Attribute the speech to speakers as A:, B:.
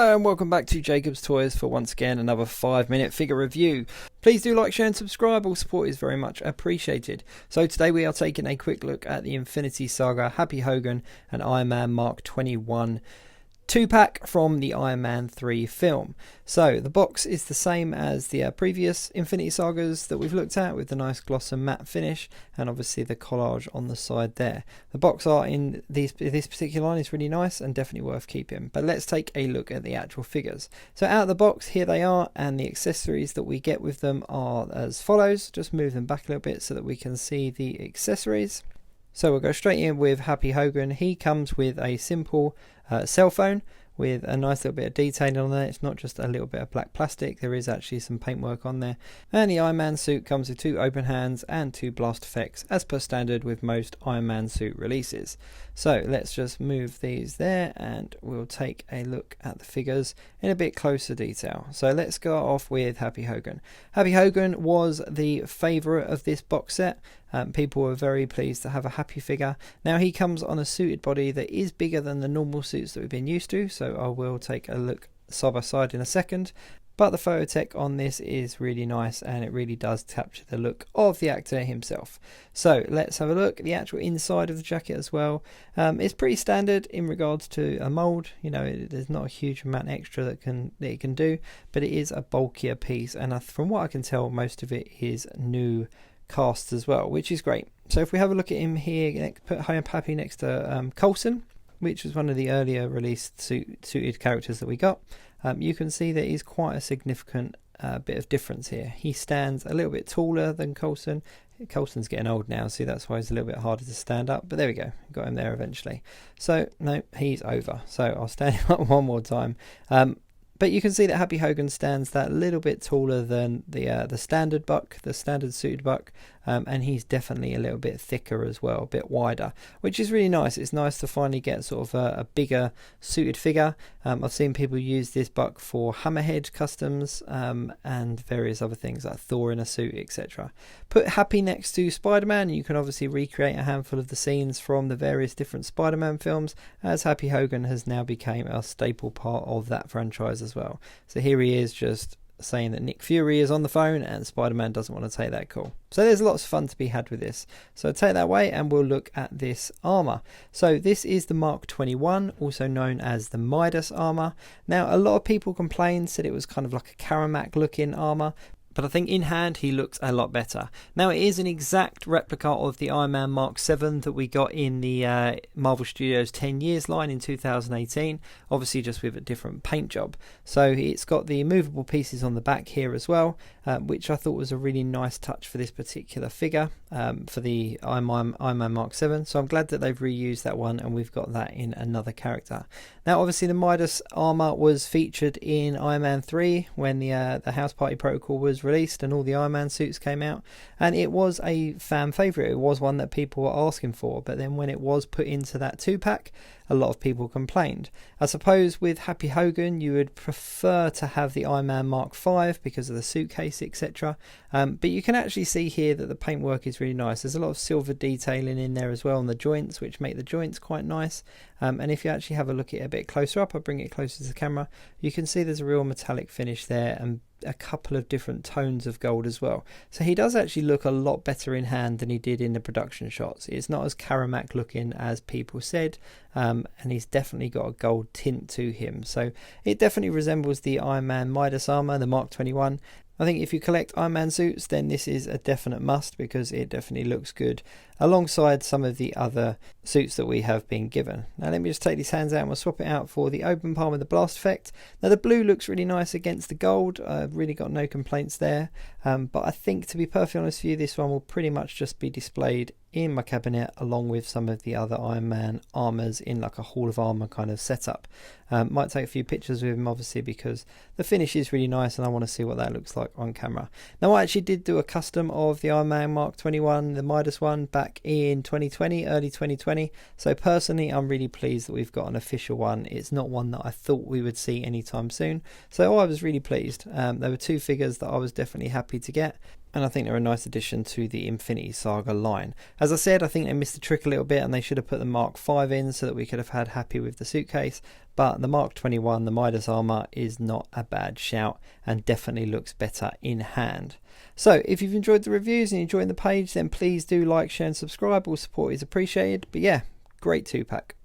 A: Hello and welcome back to Jacob's Toys for once again another 5-minute figure review. Please do like, share and subscribe, all support is very much appreciated. So today we are taking a quick look at the Infinity Saga Happy Hogan and Ironman Mark 21 2-pack from the Iron Man 3 film. So the box is the same as the previous Infinity Sagas that we've looked at, with the nice gloss and matte finish and obviously the collage on the side there. The box art in this particular line is really nice and definitely worth keeping. But let's take a look at the actual figures. So out of the box, here they are, and the accessories that we get with them are as follows. Just move them back a little bit so that we can see the accessories. So we'll go straight in with Happy Hogan. He comes with a simple cell phone with a nice little bit of detailing on there. It's not just a little bit of black plastic, there is actually some paintwork on there. And the Iron Man suit comes with 2 open hands and 2 blast effects, as per standard with most Iron Man suit releases. So let's just move these there and we'll take a look at the figures in a bit closer detail. So let's go off with Happy Hogan. Happy Hogan was the favourite of this box set. People were very pleased to have a Happy figure. Now he comes on a suited body that is bigger than the normal suits that we've been used to, so I will take a look side by side in a second. But the photo tech on this is really nice and it really does capture the look of the actor himself. So let's have a look at the actual inside of the jacket as well. It's pretty standard in regards to a mould. You know, there's not a huge amount extra that it can do, but it is a bulkier piece, and from what I can tell, most of it is new cast as well, which is great. So if we have a look at him here, put Happy next to Coulson, which was one of the earlier released suited characters that we got, you can see that he's quite a significant bit of difference here. He stands a little bit taller than Coulson. Coulson's getting old now, so that's why he's a little bit harder to stand up, but there we go, got him there eventually. So no, he's over, so I'll stand him up one more time. But you can see that Happy Hogan stands that little bit taller than the standard buck, the standard suited buck, and he's definitely a little bit thicker as well, a bit wider, which is really nice. It's nice to finally get sort of a bigger suited figure. I've seen people use this buck for Hammerhead customs and various other things like Thor in a suit, etc. Put Happy next to Spider-Man, and you can obviously recreate a handful of the scenes from the various different Spider-Man films, as Happy Hogan has now become a staple part of that franchise as well. So here he is, just saying that Nick Fury is on the phone and Spider-Man doesn't want to take that call. So there's lots of fun to be had with this. So take that away and we'll look at this armour. So this is the Mark 21, also known as the Midas Armour. Now a lot of people complained, said it was kind of like a Karamak looking armour, but I think in hand he looks a lot better. Now it is an exact replica of the Iron Man Mark 7 that we got in the Marvel Studios 10 years line in 2018, obviously just with a different paint job. So it's got the movable pieces on the back here as well, which I thought was a really nice touch for this particular figure, for the Iron Man Mark 7. So I'm glad that they've reused that one and we've got that in another character. Now obviously the Midas armour was featured in Iron Man 3 when the House Party Protocol was released and all the Iron Man suits came out, and it was a fan favourite. It was one that people were asking for, but then when it was put into that 2-pack, a lot of people complained. I suppose with Happy Hogan you would prefer to have the Iron Man Mark 5 because of the suitcase, etc. But you can actually see here that the paintwork is really nice. There's a lot of silver detailing in there as well on the joints, which make the joints quite nice. And if you actually have a look at it a bit closer up, I'll bring it closer to the camera, you can see there's a real metallic finish there and a couple of different tones of gold as well. So he does actually look a lot better in hand than he did in the production shots. It's not as Karamak looking as people said, and he's definitely got a gold tint to him. So it definitely resembles the Iron Man Midas Armour, the Mark 21. I think if you collect Iron Man suits, then this is a definite must because it definitely looks good alongside some of the other suits that we have been given. Now let me just take these hands out and we'll swap it out for the open palm with the blast effect. Now the blue looks really nice against the gold. I've really got no complaints there, but I think, to be perfectly honest with you, this one will pretty much just be displayed in my cabinet along with some of the other Iron Man armours in like a Hall of Armour kind of setup. Might take a few pictures with him obviously because the finish is really nice and I want to see what that looks like on camera. Now I actually did do a custom of the Iron Man Mark 21, the Midas one, back in 2020, early 2020. So personally I'm really pleased that we've got an official one. It's not one that I thought we would see anytime soon. So I was really pleased. There were 2 figures that I was definitely happy to get. and I think they're a nice addition to the Infinity Saga line. As I said, I think they missed the trick a little bit, and they should have put the Mark V in so that we could have had Happy with the suitcase. But the Mark 21, the Midas Armour, is not a bad shout and definitely looks better in hand. So if you've enjoyed the reviews and you're enjoying the page, then please do like, share and subscribe. All support is appreciated. But yeah, great 2-pack.